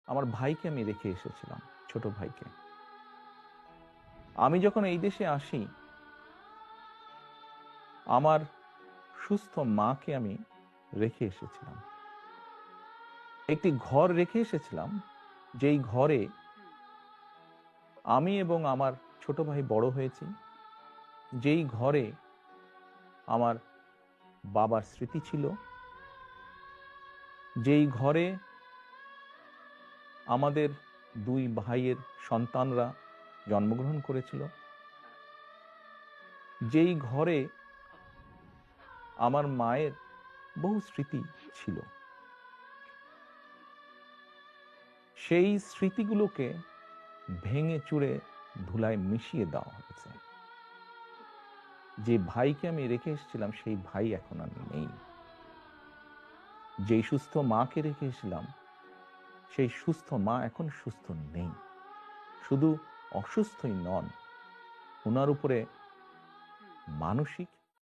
আমার ভাইকে আমি রেখে এসেছিলাম, ছোট ভাইকে। আমি যখন এই দেশে আসি, আমার সুস্থ মাকে আমি রেখে এসেছিলাম। একটি ঘর রেখে এসেছিলাম, যেই ঘরে আমি এবং আমার ছোট ভাই বড় হয়েছি, যেই ঘরে আমার বাবার স্মৃতি ছিল, যেই ঘরে আমাদের দুই ভাইয়ের সন্তানরা জন্মগ্রহণ করেছিল, যেই ঘরে আমার মায়ের বহু স্মৃতি ছিল, সেই স্মৃতিগুলোকে ভেঙে চুরে ধুলায় মিশিয়ে দেওয়া হয়েছে। যে ভাইকে আমি রেখে এসেছিলাম সেই ভাই এখন আর নেই। যেই সুস্থ মাকে রেখে এসেছিলাম সেই সুস্থ মা এখন সুস্থ নেই। শুধু অসুস্থই নন, ওনার উপরে মানসিক